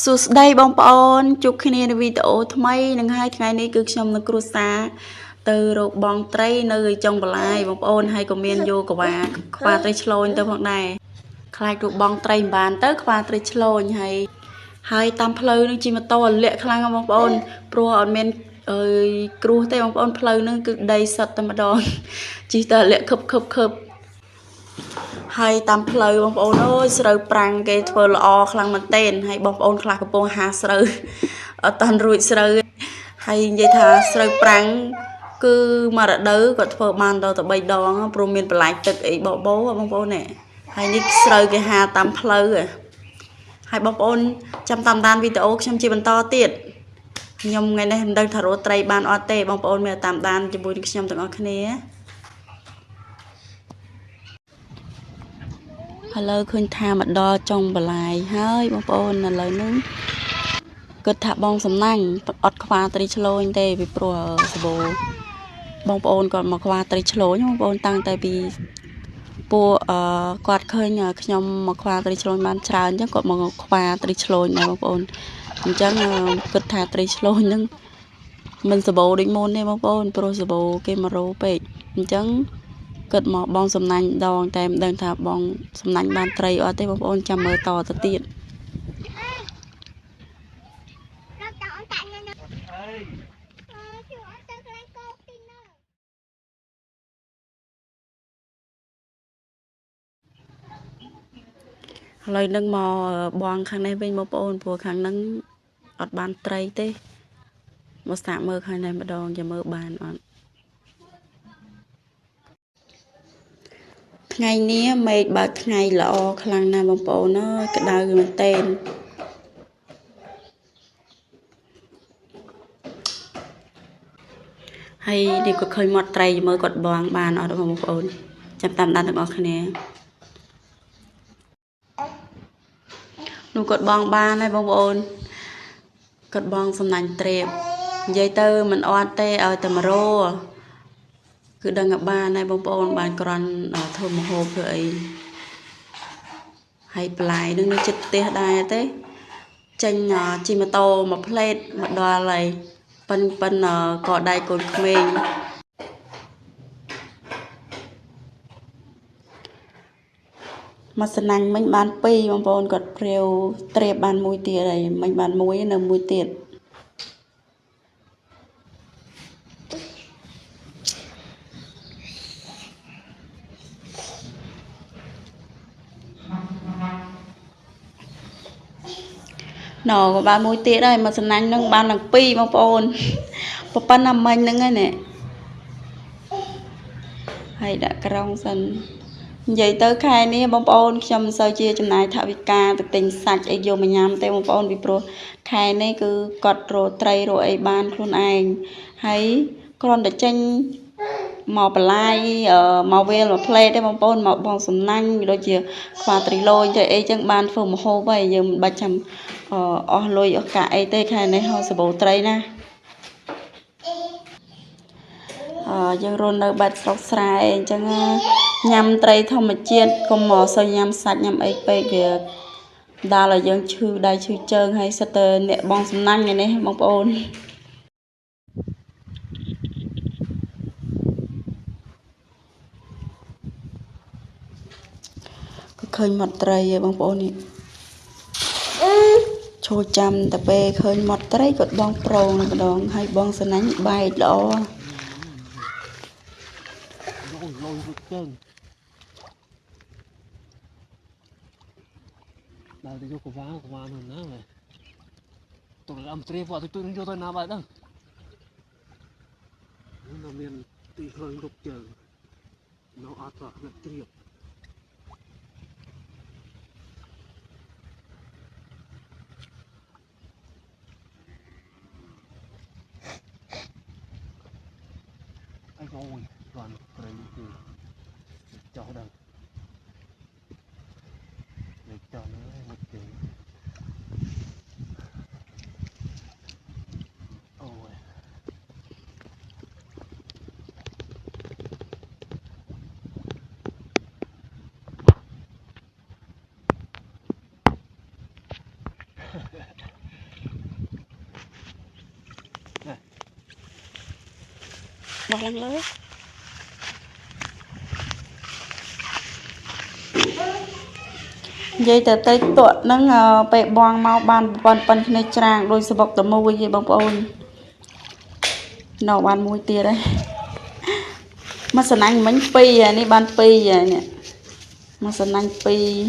សួស្តីបងប្អូនជួបគ្នានៅវីដេអូថ្មីនឹងហើយថ្ងៃនេះគឺខ្ញុំនៅគ្រួសារទៅរកបងត្រីនៅចុងបន្លាយបងប្អូនហើយក៏មានយកកវ៉ាខ្វាត្រីឆ្លូញទៅផងដែរខ្លាចរកបងត្រីមិនបានទៅខ្វាត្រីឆ្លូញហើយតាមផ្លូវនឹងជិះម៉ូតូលាក់ខ្លាំងបងប្អូនព្រោះអត់មានគ្រោះទេបងប្អូនផ្លូវនឹងគឺដីសុទ្ធតែម្ដងជិះតែលាក់ខឹបហើយតាមផ្លូវបងប្អូនអើយស្រូវប្រាំងគេធ្វើល្អខ្លាំងមែនទែនហើយបងប្អូនខ្លះកំពុងហាស្រូវអត់តាន់រួចស្រូវហើយនិយាយថាស្រូវប្រាំងគឺមករដូវគាត់ធ្វើបានដល់តែ3ដងព្រោះមានបន្លាយទឹកអីបបោបងប្អូននេះហើយនេះស្រូវគេហាតាមផ្លូវហើយបងប្អូនចាំតាមដានវីដេអូខ្ញុំជាបន្តទៀតខ្ញុំថ្ងៃនេះមិនដឹងថារកត្រីបានអត់ទេបងប្អូនមានតាមដានជាមួយនឹងខ្ញុំទាំងអស់គ្នាឥឡូវឃើញថាមកដល់ចុងបន្លាយហើយបងប្អូនឥឡូវនេះគិតថាបងសំណាញ់អត់ខ្វាត្រីឆ្លូញទេពីព្រោះសបោបងប្អូនគាត់មកខ្វាត្រីឆ្លូញបងប្អូនតាំងតែពីពួកគាត់ឃើញខ្ញុំមកខ្វាត្រីឆ្លូញបានច្រើនអញ្ចឹងគាត់មកខ្វាត្រីឆ្លូញដែរបងប្អូនអញ្ចឹងគិតថាត្រីឆ្លូញហ្នឹងមិនសបោដូចមុនទេបងប្អូនព្រោះសបោគេមករោពេកអញ្ចឹងគិតមកបងសំណាញ់ដងតែមិនដឹងថាបងសំណាញ់បានត្រីអត់ទេបងប្អូនចាំមើលតទៅទៀតឥឡូវនឹងមកបងខាងនេះវិញបងប្អូនព្រោះខាងហ្នឹងអត់បានត្រីទេមកសាកមើលខាងនេះម្ដងចាំមើលបានអត់ថ្ងៃនេះមេឃបើកថ្ងៃល្អខ្លាំងណាស់បងប្អូនអើយក្តៅមែនទែនហើយនេះក៏ឃើញមាត់ត្រីមើលគាត់បងបានអត់បងប្អូនចាំតាមដានទាំងអស់គ្នានោះគាត់បងបានហើយបងប្អូនគាត់បងសំណាញ់ត្រេបនិយាយទៅមិនអត់ទេឲ្យតែ100គឺដឹងថាបានហើយបងប្អូនបានក្រាន់ធ្វើម្ហូបធ្វើអីហើយបន្លែនឹងនៅចិត្តផ្ទះដែរទេចេញជិះម៉ូតូមួយផ្លេតមកដល់ហើយប៉ិនក៏ដៃកូនក្មេងមកស្នាញ់មិញបាន2បងប្អូនគាត់ព្រាវត្រេបបាន1ទៀតហើយមិញបាន1នៅ1ទៀតណក៏បាន1ទៀតហើយមកសំណាញ់នឹងបានទាំង2បងប្អូនប៉ុណ្ណាមិញហ្នឹងឯនេះហើយដាក់ក្រុងសិននិយាយទៅខែនេះបងប្អូនខ្ញុំមិនសូវជាចំណាយថវិកាទៅទិញសាច់អីយកមកញ៉ាំទេបងប្អូនពីព្រោះខែនេះគឺគាត់រកត្រីរកអីបានខ្លួនឯងហើយគ្រាន់តែចេញមកបន្លាយមកវាលមកផ្លេតទេបងប្អូនមកបងសំណាញ់ដូចជាខ្វាត្រីលូញទៅអីចឹងបានធ្វើម្ហូបហើយយើងមិនបាច់ចាំអស់លុយអស់កាក់អីទេខែនេះហៅសបោត្រីណាយើងរស់នៅបាត់ស្រុកស្រែអញ្ចឹងញ៉ាំត្រីធម្មជាតិកុំមកសូវញ៉ាំសាច់ញ៉ាំអីពេកវាដល់ឲ្យយើងឈឺដៃឈឺជើងហើយសិតតែអ្នកបងសំណាញ់នេះបងប្អូនក៏ឃើញមាត់ត្រីឯងបងប្អូននេះចូលចាំតែពេលឃើញមាត់ត្រីគាត់បងប្រងម្ដងហើយបងសំណាញ់បែកល្អលយរត់ជើងដល់ទៅយកកវ៉ានោះណាទៅអំត្រីពួកទៅយកទៅណាបាទហ្នឹងនៅមានទីឃើញរត់ជើងនៅអត់ទៅត្រៀបអូយគាត់ព្រៃគឺចោះដល់លេចចោះនេះមកជើងអូយ bỏ lăng lỡ vậy từ tây tuột nó bẹ bong mau ban pan này trang đôi sờ bọc tầm môi vậy bông ôn nọ ban môi tia đây mà sân anh bánh pi à này ban pi à nè mà sân anh pi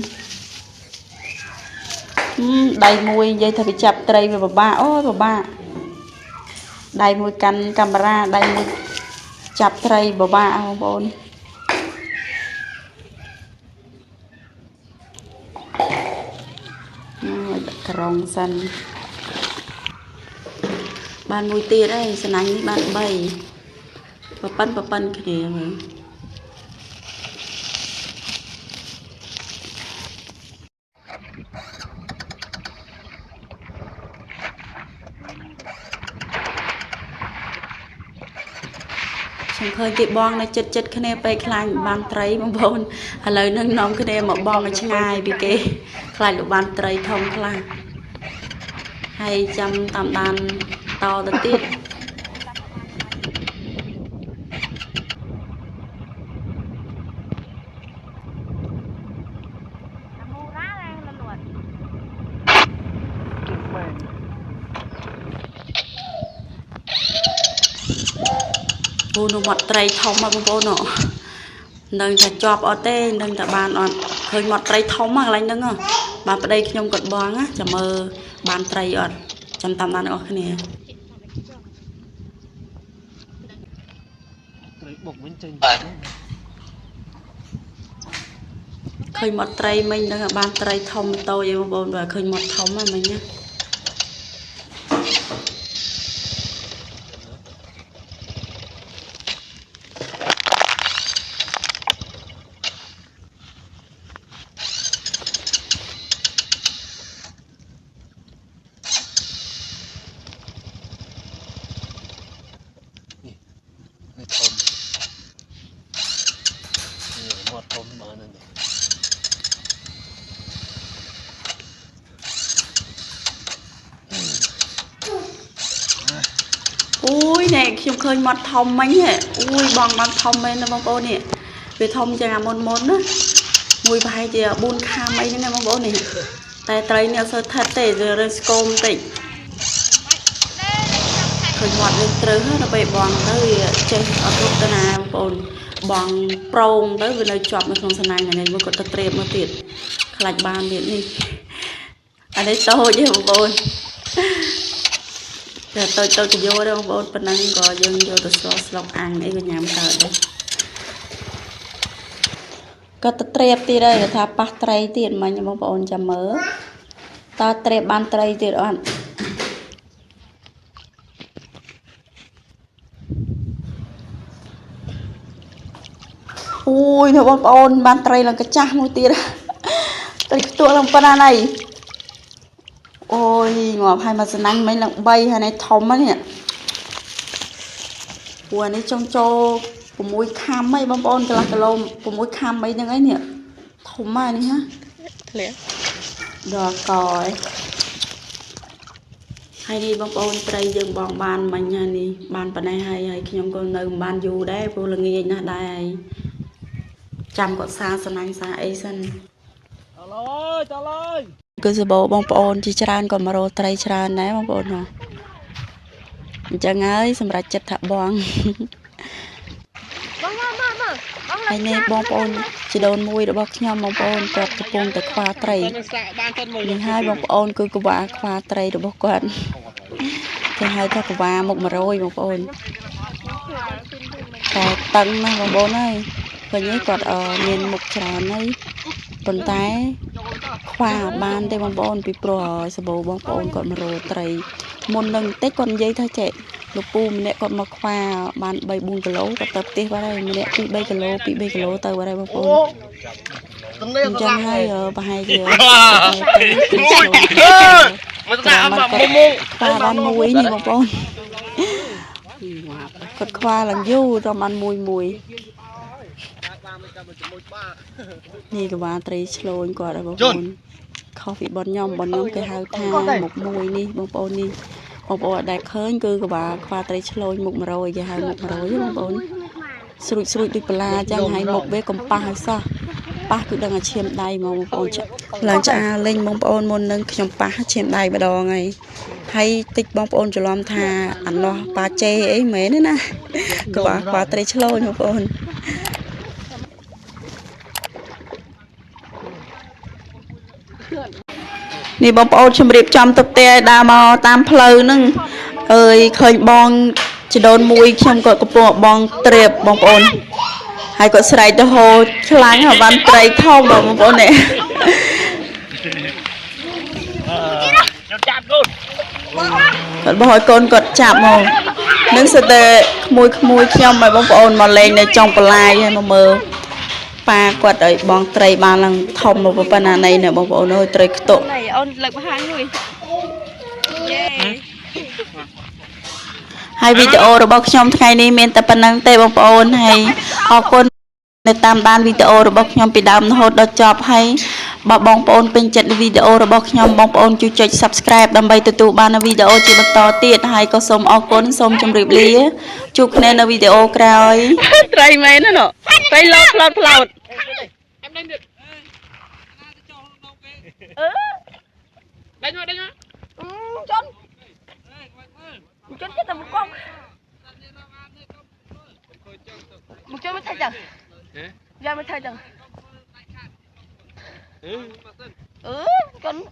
đầy môi vậy thì bị chập tray về bà ôi bà đầy môi canh camera đầy môi chập tray bà không ôn rong xanh ban môi tia đây sân anh ban bay và pan cái này rồi chẳng khơi cái bong này chật cái nàyไปคลายบานไตรบางคนอะไรนั่งน้องcái này mà bongมันง่ายbị kê คลายบานไตรทองคลายให้จำตามดานต่อติดโอ้หนูหมดไตรทองมาโบเนาะนึงจะจอบเอาเต้นึงจะบานอ่อนเคยหมดไตรทองมากอะไรนึงอ่ะบานไปได้ขยมกดบองอ่ะจะมือบานไตรอ่อนจำตามนั้นออกแค่นี้เคยหมดไตรmìnhนึงบานไตรทองโตอยู่บนว่าเคยหมดทองมาmình nhá ui nèខ្ញុំឃើញមាត់ធំមិញហ៎uiបងបានធំមែនណាបងប្អូននេះវាធំជាងអាមុនណាមួយប្រហែលជា4ខាំអីហ្នឹងណាបងប្អូននេះតែត្រីនេះអត់សូវថិតទេវារើស្គមតិចឃើញមាត់វាត្រូវហើយដល់ពេលបងទៅវាចេះអត់រត់ទៅណាបងប្អូនបងប្រងទៅវានៅជាប់នៅក្នុងសណាញ់ហ្នឹងមកគាត់ទៅត្រេបមកទៀតខ្លាច់បានទៀតនេះអានេះតូចទេបងប្អូនតែតូចទៅយកទេបងប្អូនប៉ុណ្ណឹងក៏យើងយកទៅស្លុកអាំងអីក៏ញ៉ាំកើតដែរក៏ទៅត្រេបទៀតហើយថាប៉ះត្រីទៀតមិញបងប្អូនចាំមើលតើត្រេបបានត្រីទៀតអត់អូយនេះបងប្អូនបានត្រីឡើងកាចាស់មួយទៀតត្រីខ្ទួឡើងប៉ុណ្ណាណៃអូយងាប់ហើយមកសណាញ់មិញឡើង3ហើយនេះធំហ្នឹងនេះព្រោះនេះចង់ចូល6ខាំហីបងប្អូនកន្លះគីឡូ6ខាំអីហ្នឹងឯនេះធំមកនេះហ៎ធ្លាក់ដល់កហើយនេះបងប្អូនត្រីយើងបងបានមិញនេះបានប៉ុណ្ណេះហើយខ្ញុំក៏នៅមិនបានយូរដែរព្រោះល្ងាចណាស់ដែរហើយចាំគាត់សាសណាញ់សាអីសិនតើឡើយគឺសបោបងប្អូនជាច្រើនក៏មករកត្រីច្រើនដែរបងប្អូនហ៎អញ្ចឹងហើយសម្រាប់ចិត្តថាបងហើយនេះបងប្អូនជីដូនមួយរបស់ខ្ញុំបងប្អូនគាត់កំពុងតែខ្វះត្រីនេះហើយបងប្អូនគឺកង្វះខ្វះត្រីរបស់គាត់គេហៅថាកង្វះមុខ100បងប្អូនតែតឹងណាស់បងប្អូនហើយឃើញគាត់មានមុខច្រើនហើយប៉ុន្តែខ្វះបានទេបងប្អូនពីព្រោះសបោបងប្អូនគាត់មករកត្រីមុននឹងតិចគាត់និយាយថាចេះលោកពូម្នាក់គាត់មកខ្វះបាន3 4គីឡូគាត់ទៅផ្ទះបាត់ហើយម្នាក់2 3គីឡូ2 3គីឡូទៅបាត់ហើយបងប្អូនអញ្ចឹងហើយប្រហែលជាមកតាមមកមុំខ្វះបានមួយនេះបងប្អូនគាត់ខ្វះឡើងយូររំបានមួយនេះក៏បានត្រីឆ្លូញគាត់ហើយបងប្អូនខុសពីបងខ្ញុំគេហៅថាមុខមួយនេះបងប្អូននេះ បងប្អូនដែលឃើញគឺក្បាលខ្វាត្រីឆ្លូញមុខ100គេហៅមុខ100បងប្អូនស្រួចដូចបន្លាចឹងហើយមុខវាកំប៉ះឲ្យសោះប៉ះគឺដឹងឲ្យឈាមដៃមកបងប្អូនឡើងឆ្អាលេងបងប្អូនមុននឹងខ្ញុំប៉ះឈាមដៃម្ដងហើយតិចបងប្អូនច្រឡំថាអានោះប៉ាជេអីមែនទេណាក្បាលត្រីឆ្លូញបងប្អូននេះបងប្អូនជំរាបចំទុកទេដើរមកតាមផ្លូវហ្នឹងអើយឃើញបងចដូនមួយខ្ញុំក៏កំពុងបងត្រៀបបងប្អូនហើយគាត់ស្រែកទៅហូរខ្លាំងអាវ៉ាន់ត្រីធំបងប្អូននេះចាប់កូនគាត់បោះឲ្យកូនគាត់ចាប់មកនឹងសិតតែក្មួយខ្ញុំឲ្យបងប្អូនមកលេងនៅចុងបន្លាយហើយមកមើលប៉ាគាត់ឲ្យបងត្រីបានឡើងធំមកប៉ុណ្ណាណៃណែបងប្អូនអើយត្រីខ្ទុកអូនលើកបង្ហាញមួយយេហើយវីដេអូរបស់ខ្ញុំថ្ងៃនេះមានតែប៉ុណ្្នឹងទេបងប្អូនហើយអរគុណនៅតាមដានវីដេអូរបស់ខ្ញុំពីដើមរហូតដល់ចប់ហើយបើបងប្អូនពេញចិត្តវីដេអូរបស់ខ្ញុំបងប្អូនជួយចុច Subscribe ដើម្បីទទួលបាននូវវីដេអូជាបន្តទៀតហើយក៏សូមអរគុណសូមជម្រាបលាជួបគ្នានៅវីដេអូក្រោយត្រីមែនណាត្រីឡោតផ្លោតផ្លោតem lên được đánh vào chôn chết tao một con một chân mới thay chẳng ra mới thay chẳng con